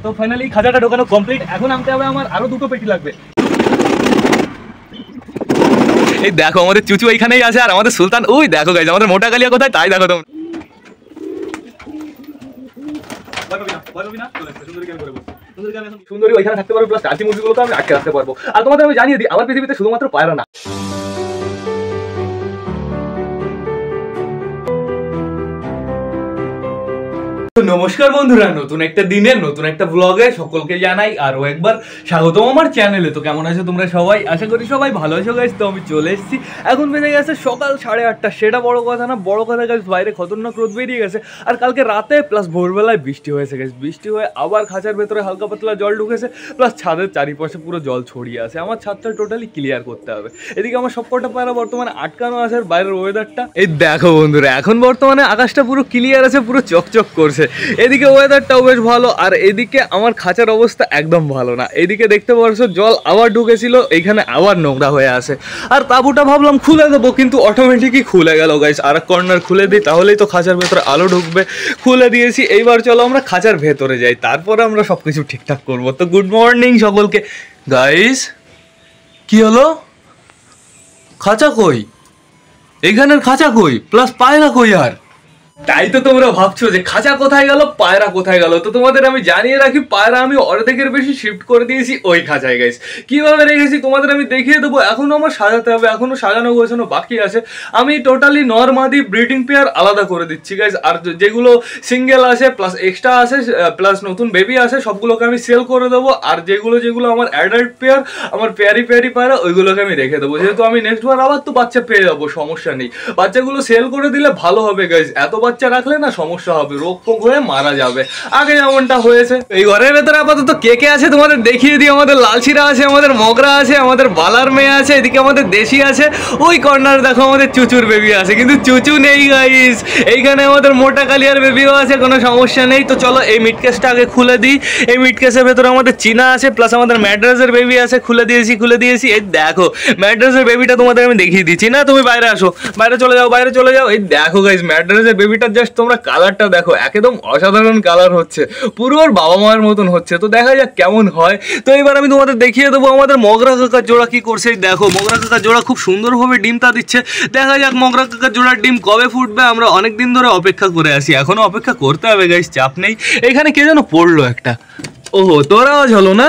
তো ফাইনালি খাঁচাটা ঢোকানো কমপ্লিট। এখন আনতে হবে আমার আরো দুটো পেটি লাগবে। এই দেখো আমাদের চুচু এইখানেই আছে, আর আমাদের সুলতান ওই দেখো গাইজ আমাদের মোটা কালিয়া কোথায় তাই দেখো তোমরা। সুন্দরী ওইখানে থাকতে পারবো, প্লাস টার্কি মুরগিগুলোকে আমি আটকে রাখতে পারবো। আর তোমাদের আমি জানিয়ে দিই, আমার পৃথিবীতে শুধুমাত্র পায়রা না। নমস্কার বন্ধুরা, নতুন একটা দিনের নতুন একটা ব্লগে সকলকে জানাই আরো একবার স্বাগতম আমার চ্যানেলে। তো কেমন আছো তোমরা সবাই? আশা করি সবাই ভালো আছো গাইজ। তো আমি চলে এসেছি, এখন বেজে গেছে সকাল 8:30। সেটা বড় কথা না, বড় কথা গাইজ বাইরে খতরনাক রোদ বেরিয়ে গেছে। আর কালকে রাতে প্লাস ভোরবেলায় বৃষ্টি হয়েছে গাইজ। বৃষ্টি হয়ে আবার খাঁচার ভেতরে হালকা পাতলা জল ঢুকেছে, প্লাস ছাদের চারিপাশে পুরো জল ছড়িয়ে আছে। আমার ছাদটা টোটালি ক্লিয়ার করতে হবে। এদিকে আমার সবকটা পায়রা বর্তমানে আটকানো আছে। আর বাইরের ওয়েদারটা এই দেখো বন্ধুরা, এখন বর্তমানে আকাশটা পুরো ক্লিয়ার আছে, পুরো চকচক করছে। এদিকে ওয়েদারটাও বেশ ভালো, আর এদিকে আমার খাঁচার অবস্থা একদম ভালো না। এদিকে দেখতে পারছো জল আবার ঢুকেছিল, এইখানে আবার নোংরা হয়ে আছে। আর তাঁবুটা ভাবলাম খুলে দেবো, কিন্তু অটোমেটিকই খুলে গেল গাইস। আর এক কর্নার খুলে দিই তাহলেই তো খাঁচার ভেতরে আলো ঢুকবে। খুলে দিয়েছি। এইবার চলো আমরা খাঁচার ভেতরে যাই, তারপরে আমরা সবকিছু ঠিকঠাক করবো। তো গুড মর্নিং সকলকে গাইস। কি হলো? খাঁচা কই? এইখানের খাঁচা কই? প্লাস পায়রা কই? আর তাই তো তোমরা ভাবছো যে খাঁচা কোথায় গেল, পায়রা কোথায় গেল। তো তোমাদের আমি জানিয়ে রাখি, পায়রা আমি অর্ধেকের বেশি শিফট করে দিয়েছি ওই খাঁচায় গাইস। কিভাবে রেখেছি তোমাদের আমি দেখিয়ে দেবো। এখনো আমার সাজাতে হবে, এখনো সাজানো গোছানো বাকি আছে। আমি টোটালি নরমাদি ব্রিডিং পেয়ার আলাদা করে দিচ্ছি গাইস। আর যেগুলো সিঙ্গেল আছে প্লাস এক্সট্রা আছে প্লাস নতুন বেবি আছে, সবগুলোকে আমি সেল করে দেবো। আর যেগুলো আমার অ্যাডাল্ট পেয়ার, আমার পেয়ারি পায়রা, ওইগুলোকে আমি রেখে দেবো। যেহেতু আমি নেক্সট বার আবার তো বাচ্চা পেয়ে যাবো, সমস্যা নেই। বাচ্চাগুলো সেল করে দিলে ভালো হবে গাইস। এত বাচ্চা রাখলে না সমস্যা হবে, রোগ ফোগ হয়ে মারা যাবে, আগে যেমনটা হয়েছে। এই ঘরের ভেতরে আপাতত কে কে আছে তোমাদের দেখিয়ে দিই। আমাদের লালচিরা আছে, আমাদের মগরা আছে, আমাদের বালার মেয়ে আছে, এদিকে আমাদের দেশি আছে। ওই কর্নার দেখো আমাদের চুচুর বেবি আছে, কিন্তু চুচু নেই গাইস। এইখানে আমাদের মোটা কালিয়ার বেবিও আছে, কোনো সমস্যা নেই। তো চলো এই মিটকেসটা আগে খুলে দিই। এই মিটকেসের ভেতরে আমাদের চীনা আছে, প্লাস আমাদের ম্যাড্রাসের বেবি আছে। খুলে দিয়েছি। এই দেখো ম্যাড্রাসের বেবিটা তোমাদের আমি দেখিয়ে দিচ্ছি। না তুমি বাইরে আসো, বাইরে চলে যাও। এই দেখো গাইস ম্যাড্রাসের বেবিটা জাস্ট তোমরা কালারটা দেখো, একদম অসাধারণ কালার হচ্ছে, পুরো ওর বাবা মায়ের মতন হচ্ছে। তো দেখা যাক কেমন হয়। তো এবার আমি তোমাদের দেখিয়ে দেবো আমাদের মগরা কাকার জোড়া কি করছে। দেখো মগরা কাকার জোড়া খুব সুন্দরভাবে ডিমটা দিচ্ছে। দেখা যাক মগরা কাকার জোড়ার ডিম কবে ফুটবে। আমরা অনেকদিন ধরে অপেক্ষা করে আসি, এখনো অপেক্ষা করতে হবে গাইস, চাপ নেই। এখানে কে যেন পড়লো একটা, ওহো তোর আওয়াজ হলো না?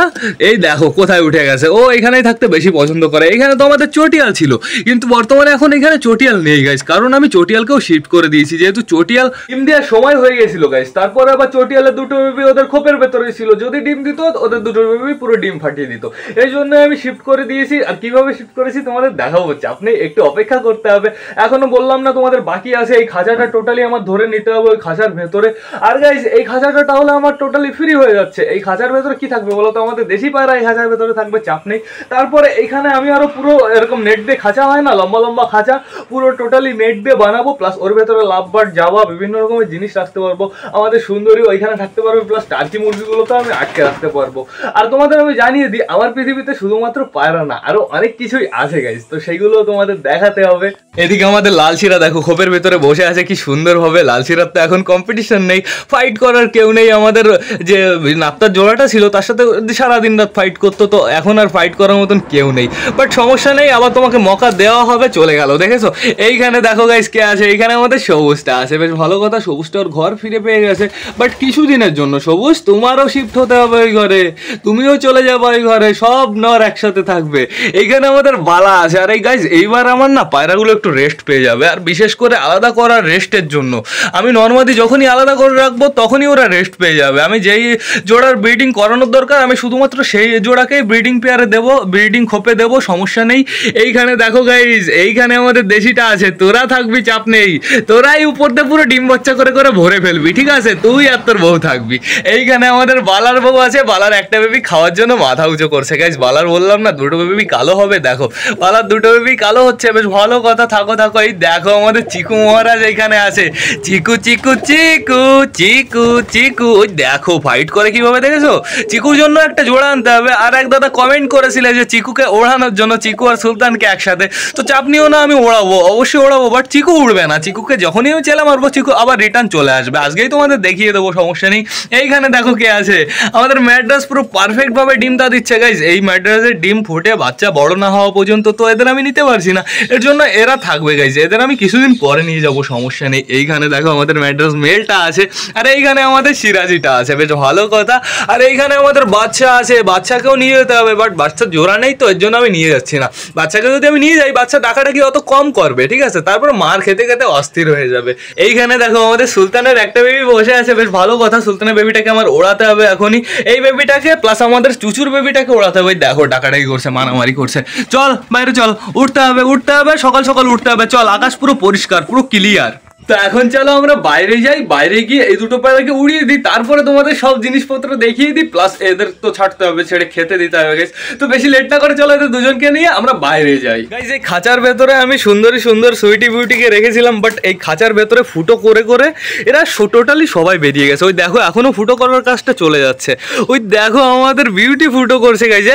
এই দেখো কোথায় উঠে গেছে। ও এখানেই থাকতে বেশি পছন্দ করে। এখানে তো আমাদের চটিয়াল ছিল, কিন্তু বর্তমানে এখন এখানে চটিয়াল নেই গাইস, কারণ আমি চটিয়ালকেও শিফট করে দিয়েছি। যেহেতু চটিয়াল ডিম দেওয়ার সময় হয়ে গেছিল গাইস, তারপরে আবার চটিয়ালের দুটো বেবি ওদের খোপের ভেতরে ছিল। যদি ডিম দিত ওদের দুটো বেবি পুরো ডিম ফাটিয়ে দিত। এই জন্য আমি শিফট করে দিয়েছি। আর কিভাবে শিফট করেছি তোমাদের দেখাবো, আপনি একটু অপেক্ষা করতে হবে। এখনো বললাম না তোমাদের বাকি আছে। এই খাঁচাটা টোটালি আমার ধরে নিতে হবে ওই খাঁচার ভেতরে। আর গাইস এই খাঁচাটা তাহলে আমার টোটালি ফ্রি হয়ে যাচ্ছে। এই খাঁচার ভেতরে কি থাকবে বলো তো? আমাদের দেশি পায়রা এই খাঁচার ভেতরে থাকবে, চাপ নেই। তারপরে এইখানে আমি আরো পুরো এরকম নেট দিয়ে খাঁচা হয় না, লম্বা লম্বা খাঁচা, পুরো টোটালি নেট দিয়ে বানাবো। প্লাস ওর ভেতরে লাভ বার্ড যাওয়া বিভিন্ন রকমের জিনিস রাখতে পারবো। আমাদের সুন্দরী ওইখানে থাকতে পারবে, প্লাস টার্কি মুরগিগুলোকে আমি আটকে রাখতে পারবো। আর তোমাদের আমি জানিয়ে দিই, আমার পৃথিবীতে শুধুমাত্র পায়রা না, আরো অনেক কিছুই আছে গাইস। তো সেইগুলো তোমাদের দেখাতে হবে। এদিকে আমাদের লালচিরা দেখো খোপের ভেতরে বসে আছে কি সুন্দর ভাবে। লালচিরার তো এখন কম্পিটিশন নেই, ফাইট করার কেউ নেই। আমাদের যে নাপ্তার জোড়াটা ছিল তার সাথে সারাদিন রাত ফাইট করতো, তো এখন আর ফাইট করার মতন কেউ নেই। বাট সমস্যা নেই, আবার তোমাকে মকা দেওয়া হবে। চলে গেল দেখেছো? এইখানে দেখো গাইস কে আছে। এইখানে আমাদের সবুজটা আছে, বেশ ভালো কথা। সবুজটা ওর ঘর ফিরে পেয়ে গেছে, বাট কিছুদিনের জন্য। সবুজ তোমারও শিফট হতে হবে ওই ঘরে, তুমিও চলে যাবে ওই ঘরে, সব নর একসাথে থাকবে। এইখানে আমাদের বালা আছে। আর এই গাইস এইবার আমার না পায়রাগুলো একটু রেস্ট পেয়ে যাবে, আর বিশেষ করে আলাদা করার রেস্টের জন্য আমি নর্মালি যখনই আলাদা করে রাখবো তখনই ওরা রেস্ট পেয়ে যাবে। আমি যেই জোড়ার ব্রিডিং করানোর দরকার আমি শুধুমাত্র সেই জোড়াকেই ব্রিডিং পেয়ারে দেবো, ব্রিডিং খোপে দেবো, সমস্যা নেই। এইখানে দেখো গাইস, এইখানে আমাদের দেশিটা আছে। তোরা থাকবি, চাপ নেই। তোরাই উপর দিয়ে পুরো ডিম বাচ্চা করে ভরে ফেলবি, ঠিক আছে? তুই আর তোর বউ থাকবি। এইখানে আমাদের বালার বউ আছে। বালার একটা বেবি খাওয়ার জন্য মাথা উঁচু করছে গাইস। বালার বললাম না দুটো বেবি কালো হবে, দেখো বালার দুটো বেবি কালো হচ্ছে, বেশ ভালো কথা। থাকো। এই দেখো আমাদের চিকু মহারাজ এইখানে আছে। চিকু চিকু চিকু চিকু চিকু, ওই দেখো ফাইট করে কিভাবে, দেখে দেখেছো? চিকুর জন্য একটা জোড়া আনতে হবে। আর এক দাদা কমেন্ট করেছিল যে চিকুকে ওড়ানোর জন্য, চিকু আর সুলতানকে একসাথে। তো চাপ নিও না, আমি ওড়াবো, অবশ্যই ওড়াবো, বাট চিকু উড়বে না। চিকুকে যখনই আমি চেলা মারবো চিকু আবার রিটার্ন চলে আসবে। আজকেই তোমাদের দেখিয়ে দেবো, সমস্যা নেই। এইখানে দেখো কে আছে, আমাদের ম্যাড্রাস পুরো পারফেক্ট ভাবে ডিমটা দিচ্ছে গাইজ। এই ম্যাড্রাসের ডিম ফুটে বাচ্চা বড় না হওয়া পর্যন্ত তো এদের আমি নিতে পারছি না, এর জন্য এরা থাকবে গাইজ। এদের আমি কিছুদিন পরে নিয়ে যাবো, সমস্যা নেই। এইখানে দেখো আমাদের ম্যাড্রাস মেলটা আছে, আর এইখানে আমাদের সিরাজিটা আছে, বেশ ভালো কথা। আর এইখানে আমাদের বাচ্চা আছে, বাচ্চাকেও নিয়ে যেতে হবে, বাট বাচ্চার জোড়া নেই তো এর জন্য আমি নিয়ে যাচ্ছি না। বাচ্চাকে যদি আমি নিয়ে যাই, বাচ্চা ডাকাটা কি অত কম করবে, ঠিক আছে? তারপর মার খেতে খেতে অস্থির হয়ে যাবে। এইখানে দেখো আমাদের সুলতানের একটা বেবি বসে আছে, বেশ ভালো কথা। সুলতানের বেবিটাকে আমার ওড়াতে হবে এখনই, এই বেবিটাকে প্লাস আমাদের চুচুর বেবিটাকে ওড়াতে হবে। দেখো ডাকাডাকি করছে, মারামারি করছে। চল বাইরে চল, উঠতে হবে, উঠতে হবে, সকাল সকাল উঠতে হবে। চল, আকাশ পুরো পরিষ্কার, পুরো ক্লিয়ার। তো এখন চলো আমরা বাইরে যাই, বাইরে গিয়ে এই দুটো পায়রাকে উড়িয়ে দিই, তারপরে তোমাদের সব জিনিসপত্র দেখিয়ে দিই, প্লাস এদের তো ছাড়তে হবে, ছেড়ে খেতে দিতে হবে গাইস। তো বেশি লেট না করে চলো এদের দুজনকে নিয়ে আমরা বাইরে যাই গাইস। এই খাঁচার ভেতরে আমি সুন্দরী সুন্দর সুইটি বিউটিকে রেখেছিলাম, বাট এই খাঁচার ভেতরে ফুটো করে করে এরা টোটালি সবাই বেরিয়ে গেছে। ওই দেখো এখনো ফুটো করার কাজটা চলে যাচ্ছে। ওই দেখো আমাদের বিউটি ফুটো করছে গাইস।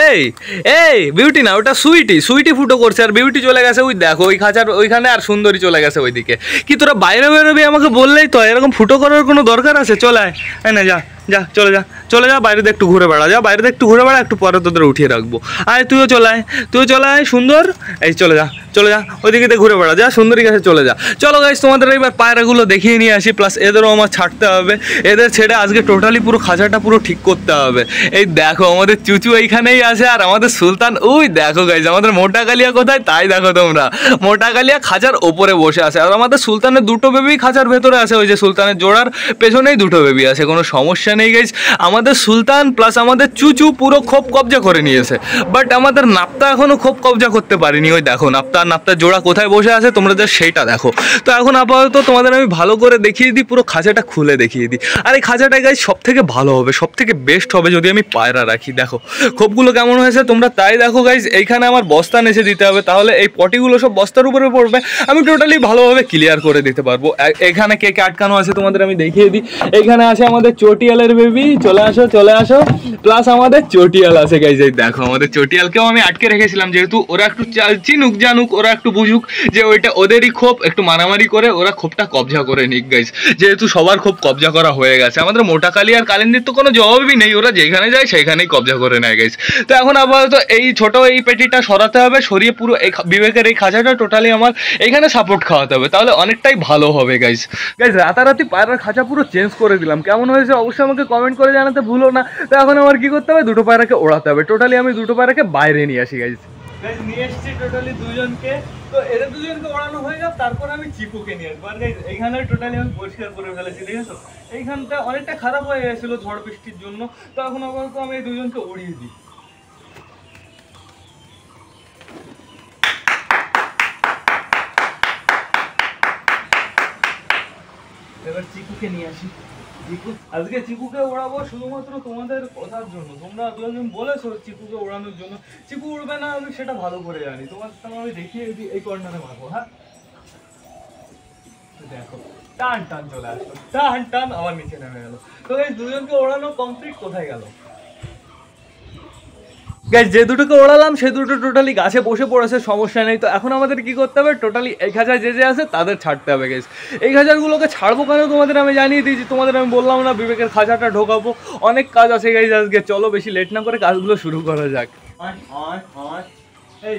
এই বিউটি না, ওটা সুইটি, সুইটি ফুটো করছে, আর বিউটি চলে গেছে ওই দেখো ওই খাঁচার ওইখানে, আর সুন্দরী চলে গেছে ওইদিকে। কি তোরা বাইরে বেরোবি আমাকে বললেই তো, এরকম ফুটো করার কোনো দরকার আছে? চলে আয়, না যা যা, চলে যা, চলে যা, বাইরে একটু ঘুরে বেড়া, যা বাইরে একটু ঘুরে বেড়া, একটু পরে তোদের উঠিয়ে রাখবো। আয় তুইও চলে আয়, তুইও চলে আয় সুন্দর। এই চলে যা, চলে যা, ওইদিকে ঘুরে বেড়া, যা সুন্দরী কাছে চলে যা। চলো গাইস তোমাদের এইবার পায়রাগুলো দেখিয়ে নিয়ে আসি, প্লাস এদেরও আমার ছাড়তে হবে। এদের ছেড়ে আজকে টোটালি পুরো খাঁচাটা পুরো ঠিক করতে হবে। এই দেখো আমাদের চুচু এইখানেই আছে, আর আমাদের সুলতান ওই দেখো গাইস। আমাদের মোটা কালিয়া কোথায় তাই দেখো তোমরা, মোটা কালিয়া খাঁচার ওপরে বসে আছে, আর আমাদের সুলতানের দুটো বেবি খাঁচার ভেতরে আছে। ওই যে সুলতানের জোড়ার পেছনেই দুটো বেবি আছে, কোনো সমস্যা নেই গাইস। আমাদের সুলতান প্লাস আমাদের চুচু পুরো খোপ কবজা করে নিয়েছে, বাট আমাদের নাপ্তা এখনো খোপ কবজা করতে পারিনি। ওই দেখো নাপ্তার জোড়া কোথায় বসে আছে, তোমরা সেইটা দেখো। তো এখন আপাতত তোমাদের আমি ভালো করে দেখিয়ে দিই, পুরো খাঁচাটা খুলে দেখিয়ে দিই। আর এই খাঁচাটা গাইস সব থেকে ভালো হবে, সব থেকে বেস্ট হবে যদি আমি পায়রা রাখি। দেখো খোপগুলো কেমন হয়েছে তোমরা তাই দেখো গাইস। এইখানে আমার বস্তা নেচে দিতে হবে, তাহলে এই পটিগুলো সব বস্তার উপরে পড়বে, আমি টোটালি ভালোভাবে ক্লিয়ার করে দিতে পারবো। এখানে কে কে আটকানো আছে তোমাদের আমি দেখিয়ে দিই। এইখানে আছে আমাদের চটিয়ালের বেবি, চলে আসো চলে আসো, প্লাস আমাদের চটিয়াল আছে গাইস। এই দেখো আমাদের চটিয়ালকেও আমি আটকে রেখেছিলাম, যেহেতু ওরা একটু চিনুক জানুক, ওরা একটু বুঝুক যে ওইটা ওদেরই খোপ, একটু মারামারি করে ওরা খোপটা কবজা করে নিক গাইস। যেহেতু সবার খোপ কবজা করা হয়ে গেছে, আমাদের মোটা কালি আর কালিন্দির তো কোনো জবাবই নেই, ওরা যেখানে যায় সেখানেই কবজা করে নেয় গাইস। তো এখন আপাতত এই ছোট এই পেটিটা সরাতে হবে, সরিয়ে পুরো এই বিবেকের এই খাঁচাটা টোটালি আমার এইখানে সাপোর্ট খাওয়াতে হবে, তাহলে অনেকটাই ভালো হবে গাইস। গাইস রাতারাতি পায়রার খাঁচা পুরো চেঞ্জ করে দিলাম, কেমন হয়েছে অবশ্যই আমাকে কমেন্ট করে জানাতে ভুলো না। তো এখন আমার কি করতে হবে, দুটো পায়রাকে ওড়াতে হবে। টোটালি আমি দুটো পায়রাকে বাইরে নিয়ে আসি গাইস। গাইস নিয়ে এসেছি টোটালি দুজনকে। তো এদের দুজনকে ওড়ানো হয়ে যাক, তারপর আমি চিকুকে নিয়ে আসবো। আর গাইস এইখানে টোটালি আমি পরিষ্কার করে ফেলেছি, ঠিক আছে? এইখানটা অনেকটা খারাপ হয়ে গেছিলো ঝড় বৃষ্টির জন্য। তো এখন আপাতত আমি এই দুজনকে উড়িয়ে দিই। এবার চিকুকে নিয়ে আসি। আজকে চিকুকে ওড়াবো শুধুমাত্র তোমাদের কথার জন্য, তোমরা দুজন বলেছো চিকুকে ওড়ানোর জন্য। চিকু উড়বে না আমি সেটা ভালো করে জানি, তোমার আমি দেখিয়ে দিই। এই কর্নারে মারবো, হ্যাঁ দেখো টান টান চলে আসলো, টান টান আমার নিচে নেমে গেল। তো এই দুজনকে ওড়ানো কমপ্লিট, কোথায় গেল গাইস? যে দুটোকে ওড়ালাম সে দুটো টোটালি গাছে বসে পড়েছে, সমস্যা নেই। তো এখন আমাদের কি করতে হবে, টোটালি এই খাঁচায় যে আছে তাদের ছাড়তে হবে গাইস। এই খাঁচাগুলোকে ছাড়বো কেন তোমাদের আমি জানিয়ে দিয়েছি, তোমাদের আমি বললাম না বিবেকের খাঁচাটা ঢোকাবো, অনেক কাজ আছে গাইস আজকে। চলো বেশি লেট না করে কাজগুলো শুরু করা যাক। এই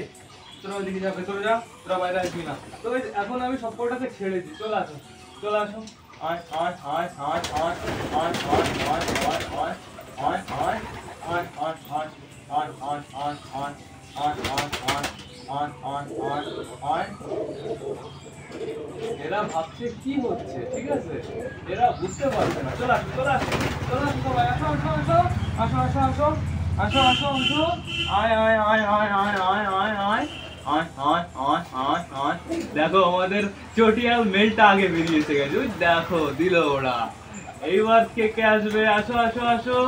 তোরা ওইদিকে যা, ভেতরে যা, তোরা বাইরে আসবি না। তো এখন আমি সব কটাকে ছেড়ে দিই, চলে আসো চলে আসো। আয় আয় আয় আয় আয় আয় আয় আয় আয় আয় আয় আয় আয় আয় এরা ভাবছে কি হচ্ছে, ঠিক আছে? এরা বুঝতে পারছে না। চলে আসো চলে আসো চলে আসো সবাই, আসো আসো আসো আসো আসো আসো আসো আসো আসো, আয় আয় আয় আয় আয় আয় আয় আয় আয় আয় আয় আয় আয়। দেখো আমাদের চটিয়াল মেলটা আগে বেরিয়েছে গেছে, ওই দেখো দিল ওরা। এইবার কে কে আসবে, আসো আসো আসো।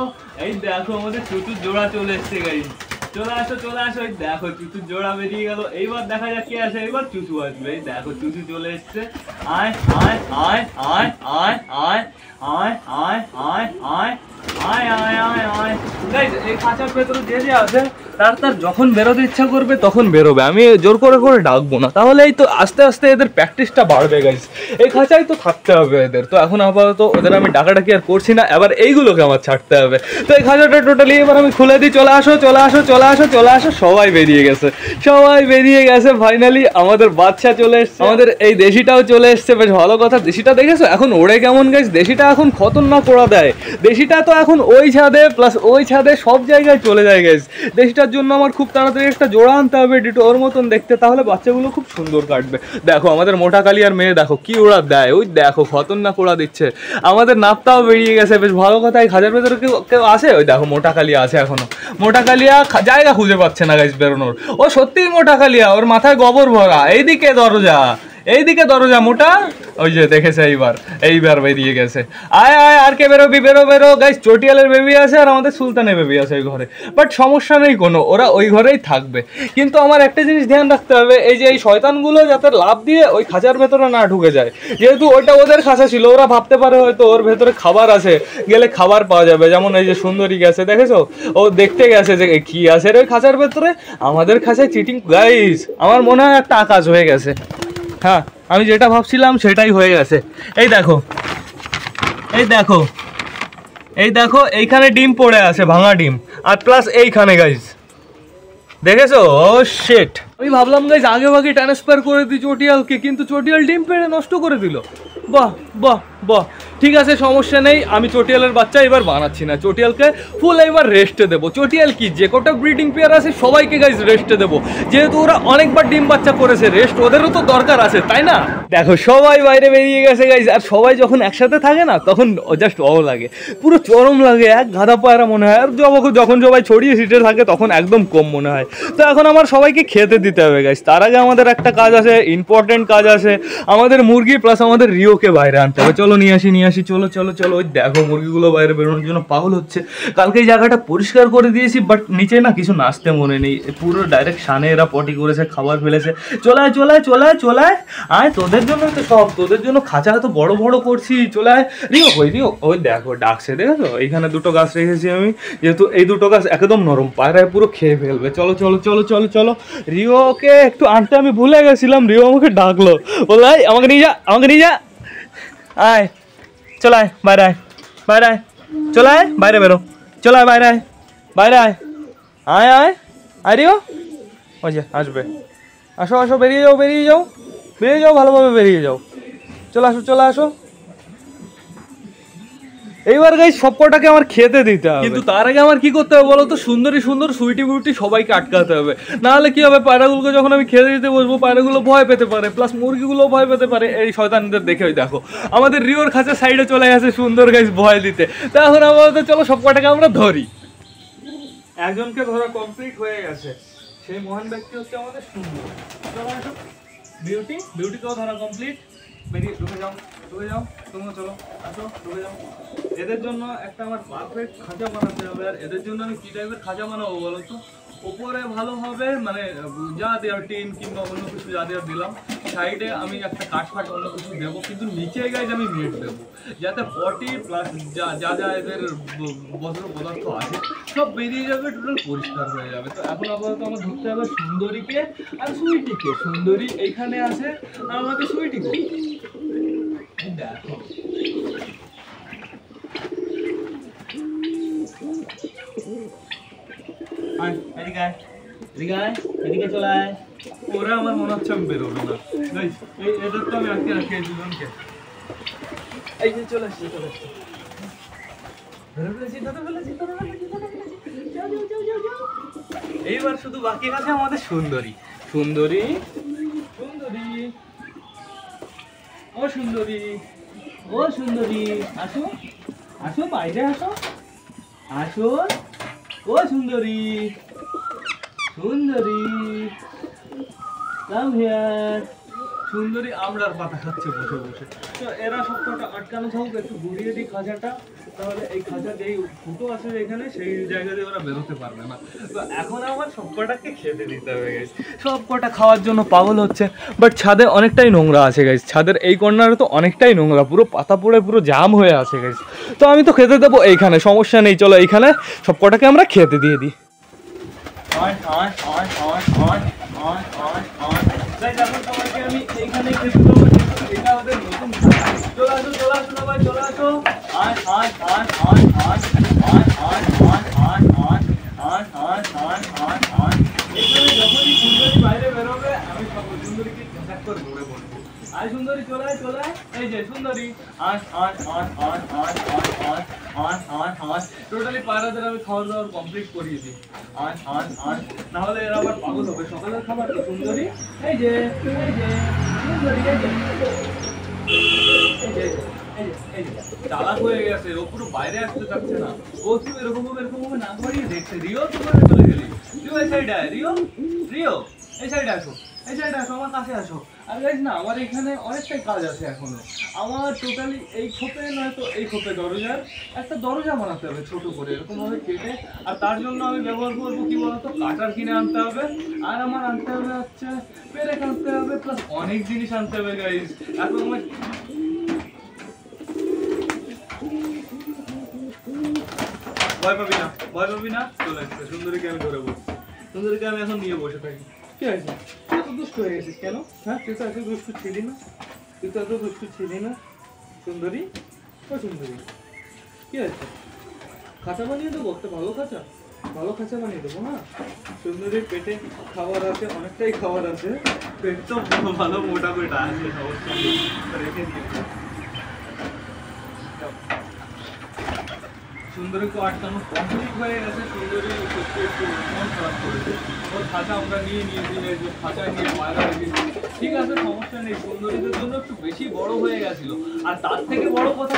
এই দেখো আমাদের চুচুর জোড়া চলে এসছে গাইস, চলে আসো চলে আসো। এই দেখো চুচুর জোড়া বেরিয়ে গেল, এইবার দেখা যাক কে আসে। এইবার চুচু আসবে, এই দেখো চুচু চলে এসছে। আয় আয় আয় আয় আয় আয় আয় আয় আয় আয় আয় আয় আয় আয় এই খাঁচার ভেতরে যে আছে তার যখন বেরোতে ইচ্ছা করবে তখন বেরোবে, আমি জোর করে করে ডাকবো না, তাহলেই তো আস্তে আস্তে এদের প্র্যাকটিসটা বাড়বে গাইস। এই খাঁচাই তো থাকতে হবে এদের, তো এখন আপাতত ওদের আমি ডাকাডাকি আর করছি না, এবার এইগুলোকে আমার ছাড়তে হবে। তো এই খাঁচাটা টোটালি এবার আমি খুলে দিই, চলে আসো চলে আসো চলে আসো চলে আসো, সবাই বেরিয়ে গেছে, সবাই বেরিয়ে গেছে। ফাইনালি আমাদের বাচ্চা চলে এসছে, আমাদের এই দেশিটাও চলে এসছে, বেশ ভালো কথা। দেশিটা দেখেছো এখন ওড়ে কেমন গাইস, দেশিটা এখন খতরনাক ওড়া দেয়, দেশিটা তো এখন ওই ছাদে প্লাস ওই ছাদে সব জায়গায় চলে যায় গাইস। দেশিটার জন্য আমার খুব তাড়াতাড়ি একটা জোড়া আনতে হবে ডিটো ওর মতন দেখতে, তাহলে বাচ্চাগুলো খুব সুন্দর কাটবে। দেখো আমাদের মোটা কালিয়ার মেয়ে দেখো কি ওড়া দেয়, ওই দেখো খতরনাক ওড়া দিচ্ছে। আমাদের নাপটাও বেরিয়ে গেছে, বেশ ভালো কথা। এই খাঁচার ভেতরে কেউ কেউ আসে, ওই দেখো মোটা কালিয়া আছে এখনো, মোটা কালিয়া জায়গা খুঁজে পাচ্ছে না গাইস বেরোনোর, ও সত্যিই মোটা কালিয়া, ওর মাথায় গোবর ভরা। এইদিকে দরজা, এইদিকে দরজা মোটা, ওই যে দেখেছে এইবার বেরিয়ে গেছে। আয় আয় আর কে বেরোবি, বেরো বেরো গাইস। চটিয়ালের বেবি আছে আর আমাদের সুলতানের বেবি আছে ওই ঘরে, বাট সমস্যা নেই কোনো, ওরা ওই ঘরেই থাকবে। কিন্তু আমার একটা জিনিস ধ্যান রাখতে হবে, এই যে এই শয়তানগুলো যাতে লাভ দিয়ে ওই খাঁচার ভেতরে না ঢুকে যায়, যেহেতু ওইটা ওদের খাঁচা ছিল, ওরা ভাবতে পারে হয়তো ওর ভেতরে খাবার আছে, গেলে খাবার পাওয়া যাবে। যেমন এই যে সুন্দরী গেছে দেখেছো, ও দেখতে গেছে যে কি আছে ওই খাঁচার ভেতরে, আমাদের খাঁচায় চিটিং গাইস। আমার মনে হয় একটা আকাশ হয়ে গেছে, হ্যাঁ আমি যেটা ভাবছিলাম সেটাই হয়ে গেছে। এই দেখো এই দেখো এই দেখো, এইখানে ডিম পড়ে আছে, ভাঙা ডিম, আর প্লাস এইখানে গাইস দেখেছো, ও শিট। আমি ভাবলাম গাইস আগে ভাগে ট্রান্সফার করে দিই চটিয়ালকে, কিন্তু চটিয়াল ডিম পেড়ে নষ্ট করে দিল। বাহ বাহ বাহ, ঠিক আছে সমস্যা নেই, আমি চটিয়ালের বাচ্চা এবার বানাচ্ছি না, চটিয়ালকে ফুল এবার রেস্টে দেবো। চটিয়াল কি যে কটা ব্রিডিং পেয়ার আছে সবাইকে গাইস রেস্টে দেবো, যেহেতু ওরা অনেকবার ডিম বাচ্চা করেছে, রেস্ট ওদেরও তো দরকার আছে তাই না। দেখো সবাই বাইরে বেরিয়ে গেছে গাইস, আর সবাই যখন একসাথে থাকে না তখন জাস্ট লাগে, পুরো চরম লাগে, এক গাধা পায়রা মনে হয়। আর যখন সবাই ছড়িয়ে ছিটে থাকে তখন একদম কম মনে হয়। তো এখন আমার সবাইকে খেতে দিতে হবে গাইস, তার আগে আমাদের একটা কাজ আছে, ইম্পর্টেন্ট কাজ আছে, আমাদের মুরগি প্লাস আমাদের রিওকে বাইরে আনতে হবে। চলো নিয়ে আসি চলো চলো চলো। ওই দেখো মুরগিগুলো বাইরে বেরোনোর জন্য পাগল হচ্ছে। কালকে এই জায়গাটা পরিষ্কার করে দিয়েছি, বাট নিচে না কিছু নাচতে মনে নেই, পুরো ডাইরেক্ট সানে এরা পটি করেছে, খাবার ফেলেছে। চলায় চলায় চলায় চলায় আয়, তোদের জন্য তো সব, তোদের জন্য খাঁচা তো বড় বড় করছি, চলায় রিও। ওই দেখো ডাকছে দেখেছো, এইখানে দুটো গাছ রেখেছি আমি, যেহেতু এই দুটো গাছ একদম নরম, পায়রায় পুরো খেয়ে ফেলবে। চলো চলো চলো চলো চলো। রিওকে একটু আনতে আমি ভুলে গেছিলাম, রিও আমাকে ডাকলো, বললাই আমাকে নিয়ে যা, আমাকে নিয়ে যা, আয় চলায় বাইরে আয়, বাইরে আয়, চলায় বাইরে বেরো, চলায় বাইরে আয়, বাইরে আয়, আয় আয় আয় রিও, ওই যে আসবে, আসো আসো, বেরিয়ে যাও বেরিয়ে যাও বেরিয়ে যাও, ভালোভাবে বেরিয়ে যাও, চলে আসো চলে আসো। এইবার গাইস সব কটাকে আমার খেতে দিতে হবে, কিন্তু তার আগে আমার কি করতে হবে বলো তো, সুন্দরী সুন্দর সুইটি বুইটি সবাইকে আটকাতে হবে, নাহলে কি হবে, পায়রাগুলোকে যখন আমি খেতে দিতে বসবো পায়রাগুলো ভয় পেতে পারে, প্লাস মুরগিগুলো ভয় পেতে পারে এই শয়তানদের দেখে। ওই দেখো আমাদের রিওর খাঁচা সাইডে চলে গেছে সুন্দর গাইস ভয় দিতে। তা এখন আমাদের চলো সব কটাকে আমরা ধরি। একজনকে ধরা কমপ্লিট হয়ে গেছে, সেই মহান ব্যক্তি হচ্ছে আমাদের সুন্দর। বিউটিকেও ধরা কমপ্লিট, বেরিয়ে ঢুকে যাও তোমরা, চলো আসো ঢুকে যাও। এদের জন্য একটা আমার পারফেক্ট খাঁচা বানাতে হবে, আর এদের জন্য আমি কি টাইপের খাঁচা বানাবো বলো তো, ওপরে ভালো হবে মানে যা দেওয়ার টিন কিংবা অন্য কিছু যা দেওয়ার দিলাম, সাইডে আমি একটা কাঠফাট অন্য কিছু দেবো, কিন্তু নিচে গাইজ আমি নেট দেবো, যাতে পটি প্লাস যা যা যা এদের বজ্র পদার্থ আছে সব বেরিয়ে যাবে, টোটাল পরিষ্কার হয়ে যাবে। তো এখন আপাতত আমার ধরতে হবে সুন্দরীকে আর সুইটিকে। সুন্দরী এইখানে আছে আর আমাদের সুইটিকে দেখো, এদিকে চলে আয়। ওরা আমার মনে হচ্ছে আমি বেরোবো না, এদের তো আমি আটকে রাখি দুজনকে। এই যে চলে আসছে চলে আসছে, এইবার শুধু বাকি আছে আমাদের সুন্দরী। সুন্দরী সুন্দরী ও সুন্দরী ও সুন্দরী, আসো আসো বাইরে আসো, আসো ও সুন্দরী সুন্দরী, কাম হিয়ার। সুন্দরী আমড়ার পাতা খাচ্ছে বসে বসে। তো এরা সবকটা আটকানো থাকুক, একটু ঘুরিয়ে দিই খাঁচাটা, তাহলে এই খাঁচা যেই ফুটো আছে এখানে সেই জায়গা দিয়ে ওরা বেরোতে পারবে না। তো এখন আমার সবকটাকে খেতে দিতে হবে গাইস, সবকটা খাওয়ার জন্য পাগল হচ্ছে, বাট ছাদে অনেকটাই নোংরা আছে গাইস, ছাদের এই কর্নারে তো অনেকটাই নোংরা, পুরো পাতা পড়ে পুরো জাম হয়ে আছে গাইস। তো আমি তো খেতে দেবো এইখানে, সমস্যা নেই, চলো এইখানে সব কটাকে আমরা খেতে দিয়ে দিই। আমি এইখানে খেতে দেবো, এটা ওদের নতুন। চলে আসো চলে আসো সবাই চলে আসো। যখনই সুন্দরী বাইরে বেরোবে আমি সুন্দরীকে ঝাঁক করে ধরে বলবো, আয় সুন্দরী চলে আয় চলে আয়। এই যে সুন্দরী টোটালি 5,000 আমি খাওয়া দাওয়ার কমপ্লিট করিয়ে দিই। না হলে এরা আবার পাগল হবে। সকালের খাবার তো সুন্দরী। এই যে সুন্দরী চালাক হয়ে গেছে, ও পুরো বাইরে আসতে চাচ্ছে না। ও তুই এরকম ভাবে না করিয়ে দেখছে। রিও তুই চলে গেলি, রিও এই সাইডে আয়, রিও এই সাইডে আসো, এই সাইডে আসো, আমার কাছে আসো। আর গাইস না, আমার এখানে অনেকটাই কাজ আছে এখনো। আমার টোটালি এই খোপে নয়তো এই খোপে দরজার একটা দরজা বানাতে হবে ছোট করে এরকম ভাবে কেটে। আর তার জন্য আমি ব্যবহার করবো কি বলতো, কাটার কিনে আনতে হবে, আর আমার আনতে হবে হচ্ছে পেরেক আনতে হবে, প্লাস অনেক জিনিস আনতে হবে গাইস। এখন আমার ভয় পাবি না চলে আসছে। সুন্দরীকে আমি ধরে বসছি, সুন্দরীকে আমি এখন নিয়ে বসে থাকি। কি হয়েছে, এত দুষ্ট হয়ে গেছিস কেন? হ্যাঁ, তুই তো এত দুষ্ট ছিলি না, সুন্দরী। ও সুন্দরী, কি হয়েছে? খাঁচা বানিয়ে দেবো, একটা ভালো খাঁচা বানিয়ে দেবো। না, সুন্দরীর পেটে খাবার আছে, অনেকটাই খাবার আছে, পেট তো ভালো মোটা পেটা আছে, রেখে দিয়ে সুন্দরীকে আটকানো কমপ্লিট হয়ে গেছে। সুন্দরী সত্যি একটু মন খারাপ করেছে। ওর খাঁচা আমরা নিয়ে নিয়েছি, খাঁচা নিয়ে পায়রা রেখেছি, ঠিক আছে সমস্যা নেই। সুন্দরীদের জন্য একটু বেশি বড় হয়ে গেছিল। আর তার থেকে বড় কথা,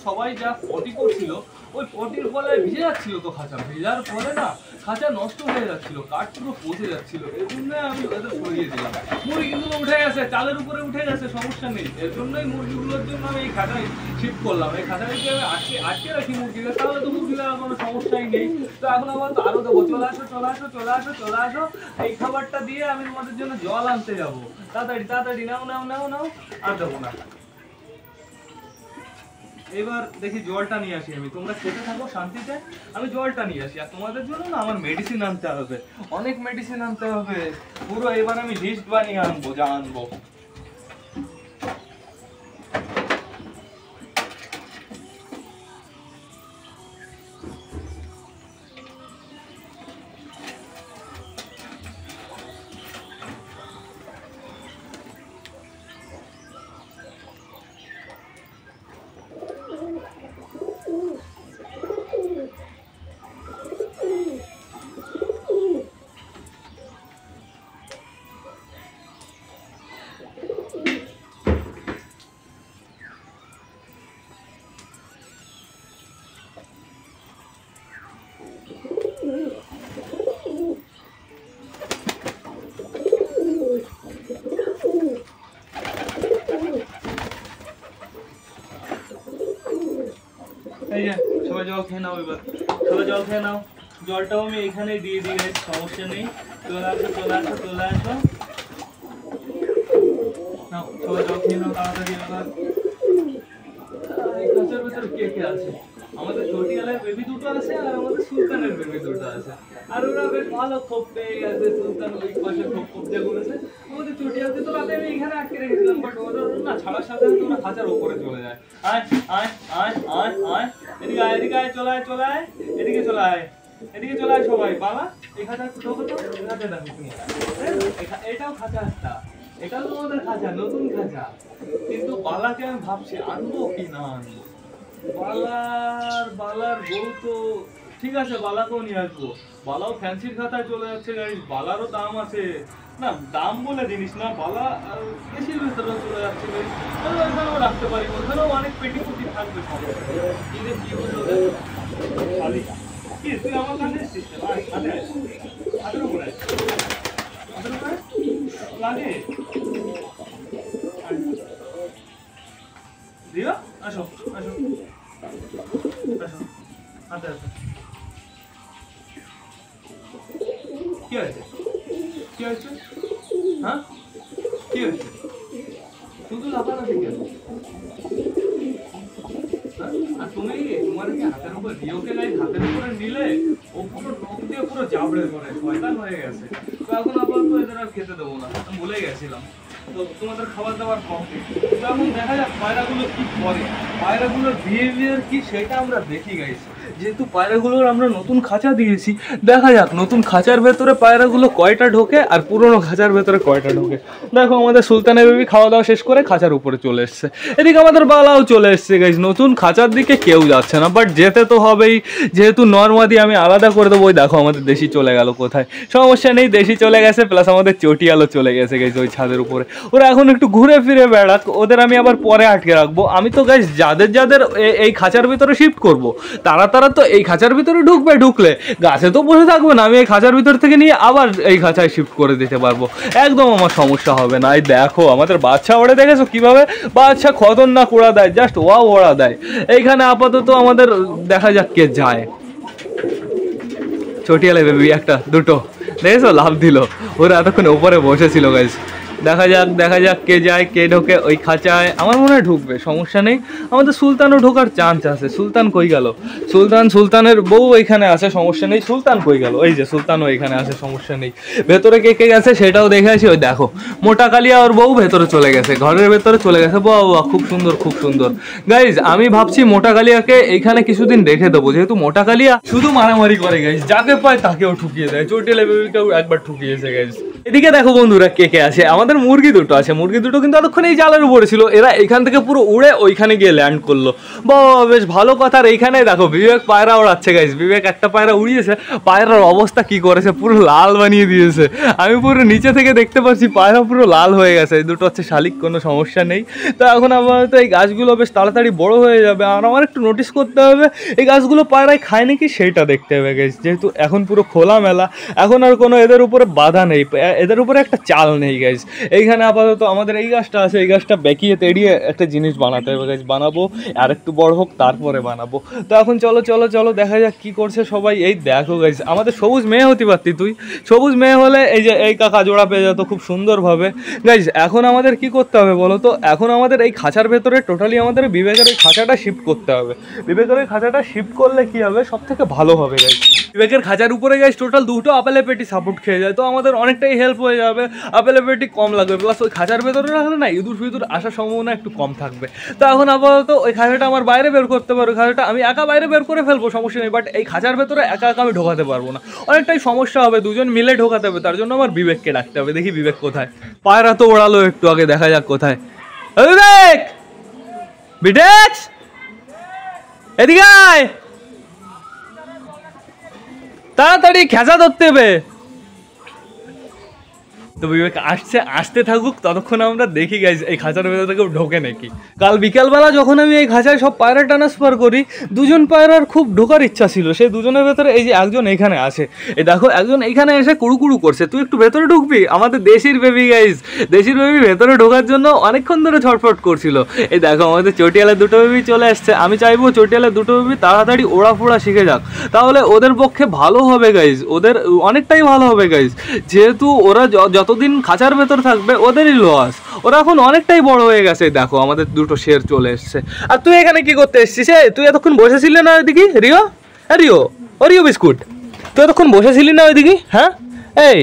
সবাই যা পটি করছিল, ওই পটির ফলে ভিজে যাচ্ছিল। তো খাঁচা ভেজার ফলে না খাঁচা নষ্ট হয়ে যাচ্ছিল, কাঠ পুরো পচে যাচ্ছিল। এর জন্য আমি ওদের সরিয়ে দিলাম। মুরগিগুলো উঠে গেছে, চালের উপরে উঠে গেছে, সমস্যা নেই। এর জন্যই মুরগিগুলোর জন্য আমি এই খাঁচায় শিফট করলাম। এই খাঁচাটাকে আমি আটকে রাখি মুরগিকে, তাহলে তো মুরগিদের কোনো সমস্যাই নেই। তো এখন আবার তো আরো দেবো। চলে আসো। এই খাবারটা দিয়ে আমি তোমাদের জন্য জল আনতে যাবো। তাড়াতাড়ি নাও। আর দেবো না। এবার দেখি জলটা নিয়ে আসি আমি, তোমরা খেতে থাকো শান্তিতে, আমি জলটা নিয়ে আসি। আর তোমাদের জন্য না আমার মেডিসিন আনতে হবে, অনেক মেডিসিন আনতে হবে পুরো। এবার আমি লিস্ট বানিয়ে আনবো যা আনবো। এই যে সবাই জল খেয়ে নাও, এবার সবাই জল খেয়ে নাও। জলটাও আমি এখানে দিয়ে দিই, সমস্যা নেই। চলে আসো নাও, সবাই জল খেয়ে নাও তাড়াতাড়ি। এবার এই কাঁচার ভেতরে কে আছে? আমাদের চটিয়ালের বেবি দুটো আছে, আর আমাদের সুলতানের বেবি দুটো আছে। আর ওরা বেশ ভালো খোপ পেয়ে গেছে। সুলতান ওই পাশে খোপ দিয়ে বলেছে। আমাদের চটিয়ালকে তো রাতে আমি এখানে আটকে রেখেছিলাম, বাট ওরা না ছাড়ার সাথে সাথে ওরা খাঁচার ওপরে চলে যায়। এদিকে আয়, চলে আয়, এদিকে চলে আয় সবাই। বাবা এই খাঁচা ঢোকো তো, খাঁচা দেখো তুমি। এটাও খাঁচা একটা, এটাও তোমাদের খাঁচা, নতুন খাঁচা। কিন্তু বালাকে আমি ভাবছি আনবো কি না আনবো। বালার বউ তো ঠিক আছে, বালাকেও নিয়ে আসবো। বালাও ফ্যান্সির খাতায় চলে যাচ্ছে গাইস, বালারও দাম আছে। না দাম বলে জিনিস না, বালা বেশির ভেতরেও চলে যাচ্ছে গাইস। ওখানেও রাখতে পারি, ওখানেও অনেক পেটি থাকবে। ঈদে কি হলো খালি কি তুই আমার কাছে এসছিস? হাতের উপরে লাগে দিও। আসো হাতে আসো। কি হয়েছে? হ্যাঁ কি হয়েছে? শুধু লাফালাফি কেন? আর তুমি তোমার কি হাতের উপর রিওকে গাইস হাতের উপরে নিলে ও পুরো নখ দিয়ে পুরো জাবড়ে করে শয়তান হয়ে গেছে। তো এখন আপাতত এদের আর খেতে দেবো না, ভুলে গেছিলাম। তো তোমাদের খাবার দাবার কমপ্লিট। তো এখন দেখা যাক পায়রাগুলো কি করে, পায়রাগুলোর বিহেভিয়ার কি সেটা আমরা দেখি গাইস। যেহেতু পায়রাগুলোর আমরা নতুন খাঁচা দিয়েছি, দেখা যাক নতুন খাঁচার ভেতরে পায়রাগুলো কয়টা ঢোকে আর পুরোনো খাঁচার ভেতরে কয়টা ঢোকে। দেখো আমাদের সুলতানের বেবি খাওয়া দাওয়া শেষ করে খাঁচার উপরে চলে এসছে, এদিকে আমাদের বালাও চলে এসছে গাইস। নতুন খাঁচার দিকে কেউ যাচ্ছে না, বাট যেতে তো হবেই, যেহেতু নর্মাদি আমি আলাদা করে দেবো। ওই দেখো আমাদের দেশি চলে গেল কোথায়, সমস্যা নেই, দেশি চলে গেছে, প্লাস আমাদের চটিয়ালও চলে গেছে গাইস ওই ছাদের উপরে। ওরা এখন একটু ঘুরে ফিরে বেড়াক, ওদের আমি আবার পরে আটকে রাখবো। আমি তো গাইস যাদের যাদের এই খাঁচার ভিতরে শিফট করব, তারা তো এই খাঁচার ভিতরে ঢুকবে, ঢুকলে গাছে তো বসে থাকবে না, আমি এই খাঁচার ভিতর থেকে নিয়ে আবার এই খাঁচায় শিফট করে দিতে পারবো, একদম আমার সমস্যা হবে না। এই দেখো আমাদের বাচ্চা ওড়ে, দেখেছো কিভাবে বাচ্চা খতরনাক ওড়া দেয়, জাস্ট ওয়াও ওড়া দেয়। এইখানে আপাতত আমাদের দেখা যাক কে যায়। চটিয়ালে বেবি একটা দুটো দেখেছো লাভ দিল, ওরা এতক্ষণ উপরে বসেছিল গাইস। দেখা যাক কে যায় কে ঢোকে ওই খাঁচায়। আমার মনে হয় ঢুকবে, সমস্যা নেই। আমাদের সুলতানও ঢোকার চান্স আছে। সুলতান কই গেল? সুলতানের বউ এখানে আছে, সমস্যা নেই। সুলতান কই গেল? এই যে সুলতানও এখানে আছে, সমস্যা নেই। ভেতরে কে কে গেছে সেটাও দেখে আসি। ওই দেখো মোটা কালিয়া ওর বউ ভেতরে চলে গেছে, ঘরের ভেতরে চলে গেছে। বাহ, খুব সুন্দর খুব সুন্দর গাইজ। আমি ভাবছি মোটা কালিয়াকে এইখানে কিছুদিন রেখে দেবো, যেহেতু মোটা কালিয়া শুধু মারামারি করে গাইজ, যাকে পায় তাকেও ঠুকিয়ে দেয়। চটিয়ালে বেবিকেও একবার ঠুকিয়েছে গাইজ। এদিকে দেখো বন্ধুরা কে কে আছে। আমাদের মুরগি দুটো আছে, মুরগি দুটো কিন্তু এতক্ষণ এই জালের উপরে ছিল, এরা এখান থেকে পুরো উড়ে ওইখানে গিয়ে ল্যান্ড করলো। বাবা বেশ ভালো কথা। আর এইখানে দেখো বিবেক পায়রা ওড়াচ্ছে গাইজ। বিবেক একটা পায়রা উড়িয়েছে, পায়রার অবস্থা কি করেছে, পুরো লাল বানিয়ে দিয়েছে। আমি পুরো নিচে থেকে দেখতে পাচ্ছি পায়রা পুরো লাল হয়ে গেছে। এই দুটো হচ্ছে শালিক, কোনো সমস্যা নেই। তো এখন আমার তো এই গাছগুলো বেশ তাড়াতাড়ি বড় হয়ে যাবে, আর আমার একটু নোটিস করতে হবে এই গাছগুলো পায়রায় খায় নাকি সেইটা দেখতে হবে গাইজ। যেহেতু এখন পুরো খোলা মেলা, এখন আর কোনো এদের উপরে বাধা নেই, এদের উপরে একটা চাল নেই গাইজ। এইখানে আপাতত আমাদের এই গাছটা আছে, এই গাছটা বেঁকিয়ে তেড়িয়ে একটা জিনিস বানাতে হবে গাইজ। বানাবো, আর একটু বড় হোক তারপরে বানাবো। তো এখন চলো দেখা যাক কি করছে সবাই। এই দেখো গাইজ আমাদের সবুজ মেয়ে হতে পারতি তুই, সবুজ মেয়ে হলে এই যে এই কাকা জোড়া পেয়ে যেত খুব সুন্দরভাবে গাইজ। এখন আমাদের কি করতে হবে বলো তো? এখন আমাদের এই খাঁচার ভেতরে টোটালি আমাদের বিবেকের ওই খাঁচাটা শিফট করতে হবে। বিবেকের ওই খাঁচাটা শিফট করলে কি হবে, সব থেকে ভালো হবে গাইজ। বিবেকের খাঁচার উপরে গাইজ টোটাল দুটো আপেলে পেটি সাপোর্ট খেয়ে যায়, তো আমাদের অনেকটাই হেল্প হয়ে যাবে। আপেলে পেটি কম লাগবে, প্লাস ওই খাঁচার ভেতরে রাখলে না ইঁদুর ফিঁদুর আসার সম্ভাবনা একটু কম থাকবে। তো এখন আপাতত ওই খাঁচাটা আমার বাইরে বের করতে পারবো, খাঁচাটা আমি একা বাইরে বের করে ফেলবো, সমস্যা নেই। বাট এই খাঁচার ভেতরে একা আমি ঢোকাতে পারবো না, অনেকটাই সমস্যা হবে। দুজন মিলে ঢোকাতে হবে, তার জন্য আমার বিবেককে ডাকতে হবে। দেখি বিবেক কোথায়। পায়রা তো ওড়ালো একটু আগে, দেখা যাক কোথায়। বিবেক, বিটেক্স এদিকে আয়, তাড়াতাড়ি খেঁচা ধরতে হবে। তো বিবেক আসতে থাকুক, ততক্ষণ আমরা দেখি গাইজ এই খাঁচার ভেতর থেকে ঢোকে নাকি। কাল বিকালবেলা যখন আমি এই খাঁচায় সব পায়রা ট্রান্সফার করি, দুজন পায়রার খুব ঢোকার ইচ্ছা ছিল। সেই দুজনের ভেতরে এই যে একজন এখানে আছে, এই দেখো একজন এইখানে এসে কুড়ু করছে। তুই একটু ভেতরে ঢুকবি? আমাদের দেশির বেবি গাইজ, দেশির বেবি ভেতরে ঢোকার জন্য অনেকক্ষণ ধরে ছটফট করছিল। এই দেখো আমাদের চটিয়ালের দুটো বেবি চলে আসছে। আমি চাইবো চটিয়ালের দুটো বেবি তাড়াতাড়ি ওড়া ফোড়া শিখে যাক, তাহলে ওদের পক্ষে ভালো হবে গাইজ, ওদের অনেকটাই ভালো হবে গাইজ। যেহেতু ওরা যতদিন খাঁচার ভেতর থাকবে ওদেরই লস, ওরা এখন অনেকটাই বড় হয়ে গেছে। দেখো আমাদের দুটো শের চলে এসছে। আর তুই এখানে কি করতে এসছিস? তুই এতক্ষণ বসেছিলি না ওইদিকে? রিও, রিও বিস্কুট, তুই এতক্ষণ বসেছিলি না ওইদিকে? হ্যাঁ, এই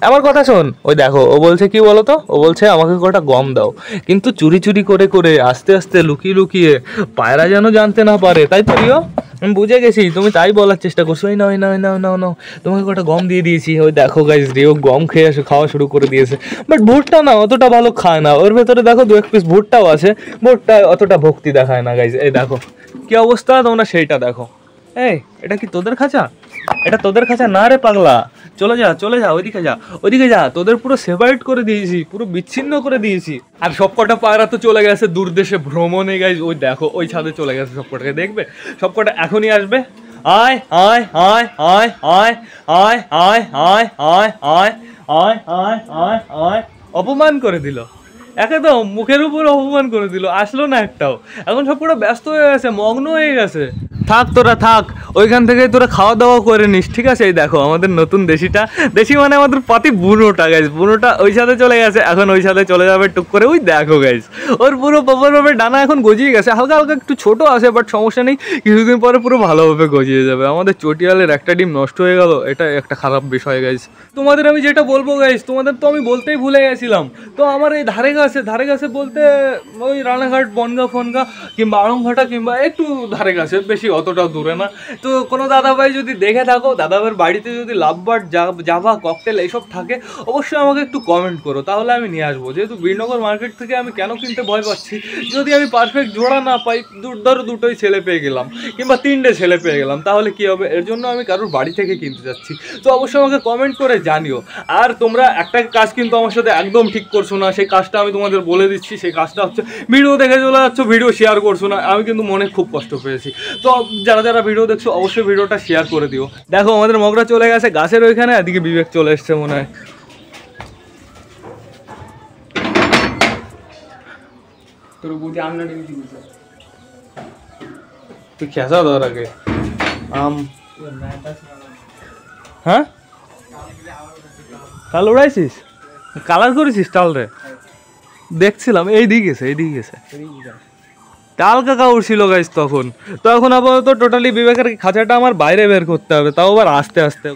আমার কথা শোন। ওই দেখো ও বলছে কি বলতো, ও বলছে আমাকে কটা গম দাও, কিন্তু চুরি করে আস্তে আস্তে লুকিয়ে পায়রা যেন জানতে না পারে, তাই তো রিও? আমি বুঝে গেছি তুমি তাই বলার চেষ্টা করছো। ওই নাও তোমাকে কটা গম দিয়ে দিয়েছি। ওই দেখো গাইজ রিও গম খাওয়া শুরু করে দিয়েছে। বাট ভুট্টা না অতটা ভালো খায় না, ওর ভেতরে দেখো 2-1 পিস ভুট্টাও আছে, ভুট্টা অতটা ভক্তি দেখায় না গাইজ। এই দেখো কি অবস্থা, তোমরা সেইটা দেখো। এই এটা কি তোদের খাঁচা? এটা তোদের খাঁচা না রে পাগলা, চলে যা ওইদিকে যা। তোদের পুরো সেপারেট করে দিয়েছি, পুরো বিচ্ছিন্ন করে দিয়েছি। আর সবকটা পায়রা তো চলে গেছে দূরদেশে ভ্রমণে গাইজ। ওই দেখো ওই ছাদে চলে গেছে সবকটাকে, দেখবে সবকটা এখনই আসবে। আয় আয় আয় আয় আয় আয় আয় আয় আয় আয় আয় আয় আয় আয়। অপমান করে দিল, একদম মুখের উপর অপমান করে দিল, আসলো না একটাও। এখন সবকটা ব্যস্ত হয়ে গেছে, মগ্ন হয়ে গেছে। থাক তোরা থাক, ওইখান থেকে তোরা খাওয়া দাওয়া করে নিস, ঠিক আছে? এই দেখো আমাদের নতুন দেশিটা, দেশি মানে আমাদের পাতি বুনোটা গাইজ, বুনোটা ওই সাথে চলে গেছে, এখন ওই সাথে চলে যাবে টুক করে। ওই দেখো গাইজ, ওর পুরো প্রপারভাবে ডানা এখন গজিয়ে গেছে, হালকা হালকা একটু ছোট আছে বাট সমস্যা নেই, কিছুদিন পরে পুরো ভালোভাবে গজিয়ে যাবে। আমাদের চটিয়ালের একটা ডিম নষ্ট হয়ে গেল, এটা একটা খারাপ বিষয় গাইজ। তোমাদের আমি যেটা বলবো গাইজ, তোমাদের তো আমি বলতেই ভুলে গেছিলাম, তো আমার এই ধারে কাছে বলতে ওই রানাঘাট বনগা ফনগা কিংবা আড়ংঘাটা কিংবা একটু ধারে কাছে, বেশি অতটাও দূরে না। তো কোনো দাদাভাই যদি দেখে থাকো, দাদাভাইয়ের বাড়িতে যদি লাভবার্ড জাভা ককটেল এইসব থাকে, অবশ্যই আমাকে একটু কমেন্ট করো, তাহলে আমি নিয়ে আসবো। যেহেতু বীরনগর মার্কেট থেকে আমি কেন কিনতে ভয় পাচ্ছি, যদি আমি পারফেক্ট জোড়া না পাই, ধরো দুটোই ছেলে পেয়ে গেলাম কিংবা তিনটে ছেলে পেয়ে গেলাম, তাহলে কি হবে? এর জন্য আমি কারোর বাড়ি থেকে কিনতে যাচ্ছি। তো অবশ্যই আমাকে কমেন্ট করে জানিও। আর তোমরা একটা কাজ কিন্তু আমার সাথে একদম ঠিক করছো না, সেই কাজটা আমি তোমাদের বলে দিচ্ছি। সেই কাজটা হচ্ছে ভিডিও দেখে চলে যাচ্ছ, ভিডিও শেয়ার করছো না, আমি কিন্তু মনে খুব কষ্ট পেয়েছি। তো যারা যারা ভিডিও দেখছো অবশ্যই ভিডিওটা শেয়ার করে দিও। দেখো আমাদের মগরা চলে গেছে গাছের ওইখানে, এদিকে বিবেক চলে এসছে মনে হয়। তুই খেসা ধর আগে আম, হ্যাঁ তাল উড়াইছিস, কালার করেছিস তাল রে? দেখছিলাম এইদিকে গেছে তাল কাকা উঠছিল গাইস তখন। তো এখন আপাতত টোটালি বিবেকের খাঁচাটা আমার বাইরে বের করতে হবে, তাও আবার আস্তে আস্তে।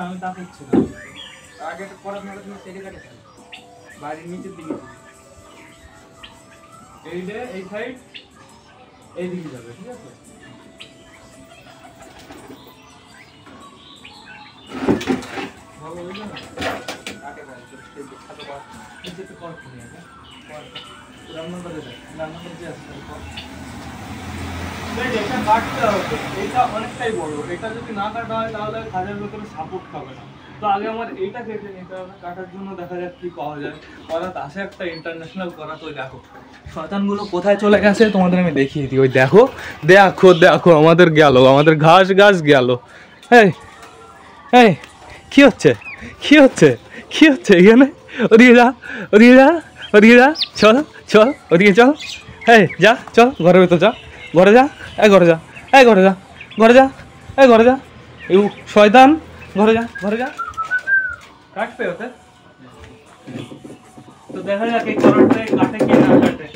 আমি তা করছি না, আগে বাড়ির নিচের দিকে এই সাইড এই দিকে যাবে, ঠিক আছে? এটা অনেকটাই বড়, এটা যদি না কাটা হয় তাহলে খাঁচার ভেতরে সাপোর্ট খাবে না। তো আগে আমার এইটা কেটে নিতে হবে, কাটার জন্য দেখা যাক কি পাওয়া যায়। করাত আসে একটা ইন্টারন্যাশনাল করাত। ওই দেখো শয়তানগুলো কোথায় চলে গেছে তোমাদের আমি দেখিয়ে দিই। ওই দেখো দেখো দেখো আমাদের গেল, আমাদের ঘাস গেল। এই এই কি হচ্ছে এখানে? ওদিকে যা চল ওদিকে চল। এই যা চল ঘরের ভেতর যা, ঘরে যা এই শয়তান, ঘরে যা কাটবে ওতে। তো দেখা যাক এই করোনাটা কাটে কি না কাটে।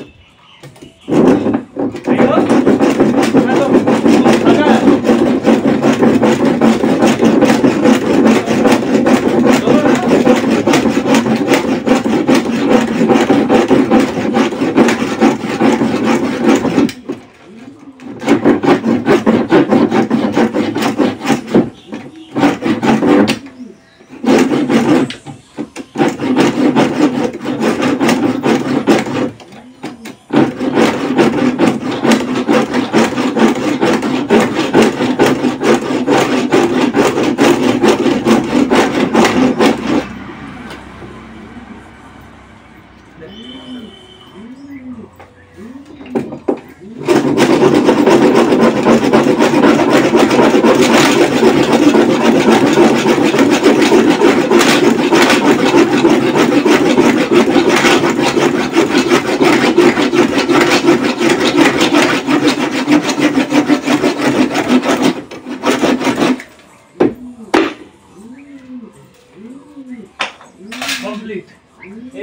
কমপ্লিট।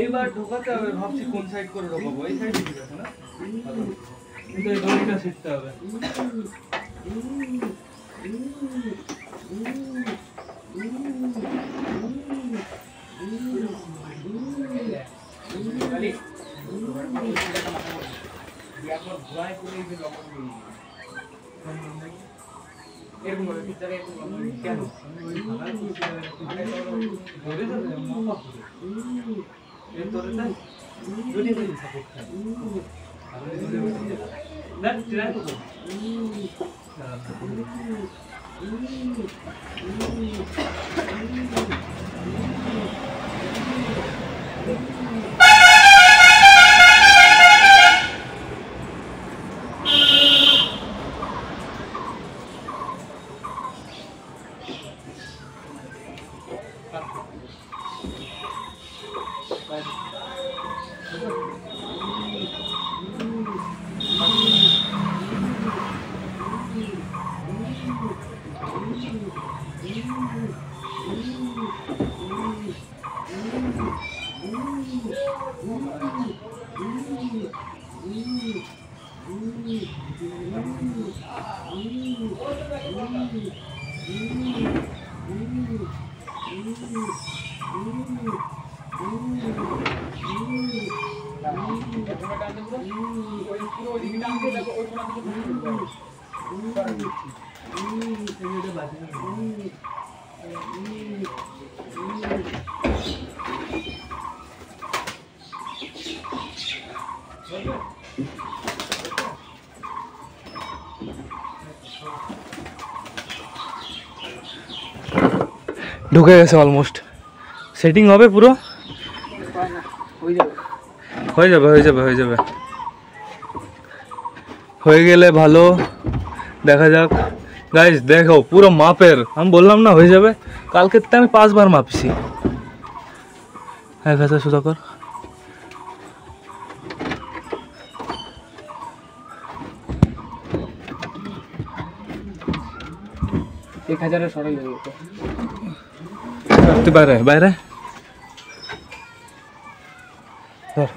এইবার ঢোকাতে হবে, ভাবছি কোন সাইড করে ঢোকাবো। এই সাইড ঠিক আছে না, কিন্তু এই দড়িটা শিখতে হবে। কেন ঢুকে গেছে অলমোস্ট। সেটিং হবে পুরো? হয়ে যাবে হয়ে যাবে হয়ে যাবে, হয়ে গেলে ভালো। দেখা যাক গাইস, দেখো পুরো মাপের, আমি বললাম না হয়ে যাবে। কালকে তো আমি 5 বার মাপছি। হ্যাঁ ভেসা সুদা কর। বাইরে বাইরে ধর।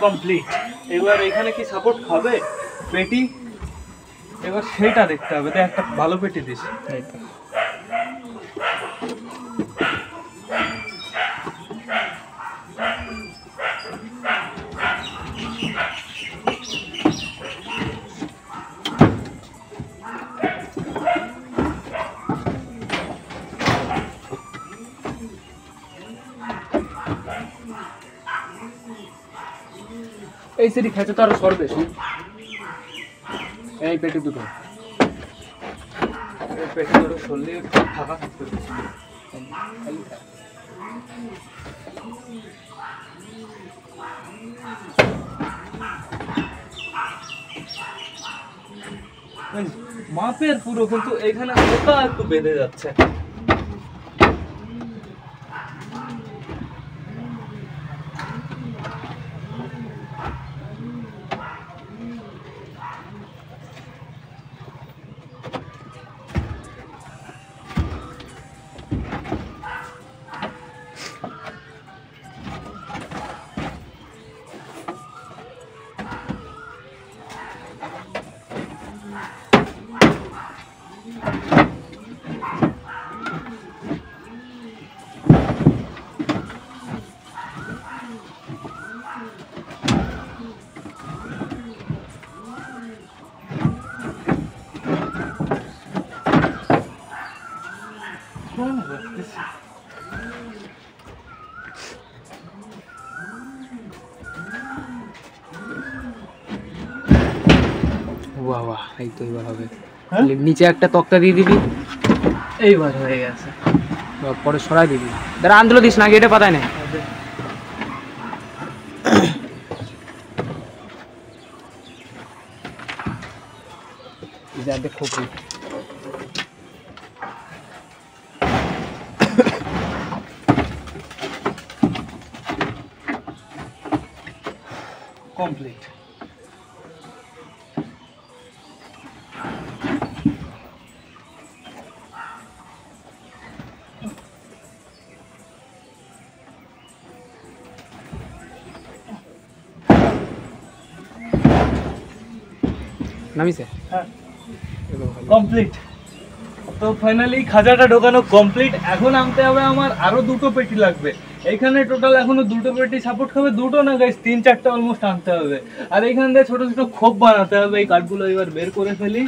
কমপ্লিট। এবার এখানে কি সাপোর্ট খাবে পেটি, এবার সেটা দেখতে হবে। তো একটা ভালো পেটি দিস। এই সেটি খেতে তো আরো সর বেশি। এই পেটে দুটো, পেটি দুটো সরলে ফাঁকা থাকতে বেশি। মাপের পুরো, কিন্তু এখানে হালকা একটু বেঁধে যাচ্ছে। বাহ বাহ, এই তো এবার হবে। নিচে একটা তক্তা দিয়ে দিবি, এইবার হয়ে গেছে। পরে সরাই দিবি। দাঁড়া, আন্দোলন দিস না, গেটে পাতায় না। খুবই কমপ্লিট। নামিছে? হ্যাঁ কমপ্লিট। তো ফাইনালি খাঁচাটা ঢোকানো কমপ্লিট। এখন আনতে হবে আমার আরো দুটো পেটি লাগবে। এইখানে টোটাল এখনো দুটো পেটি সাপোর্ট খাবে, দুটো না গাইস 3-4টা অলমোস্ট আনতে হবে। আর এইখান দিয়ে ছোট ছোট খোপ বানাতে হবে। এই কাঠগুলো এবার বের করে ফেলি।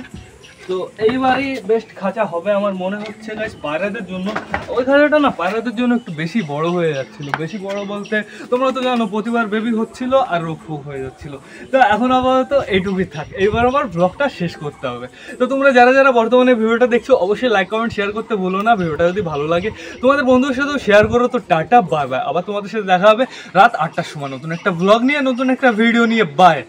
তো এইবারই বেস্ট খাঁচা হবে আমার মনে হচ্ছে গাইস পায়রাদের জন্য। ওই খাঁচাটা না পায়রাদের জন্য একটু বেশি বড় হয়ে যাচ্ছিল। বেশি বড় বলতে তোমরা তো জানো প্রতিবার বেবি হচ্ছিল আর রোগ ফোগ হয়ে যাচ্ছিল। তো এখন আপাতত এইটুকুই থাক, এইবার আমার ব্লগটা শেষ করতে হবে। তো তোমরা যারা যারা বর্তমানে ভিডিওটা দেখছো অবশ্যই লাইক কমেন্ট শেয়ার করতে ভুলো না। ভিডিওটা যদি ভালো লাগে তোমাদের বন্ধুদের সাথেও শেয়ার করো। তো টাটা বাই বাই, আবার তোমাদের সাথে দেখা হবে রাত 8টার সময় নতুন একটা ব্লগ নিয়ে, নতুন একটা ভিডিও নিয়ে। বাই।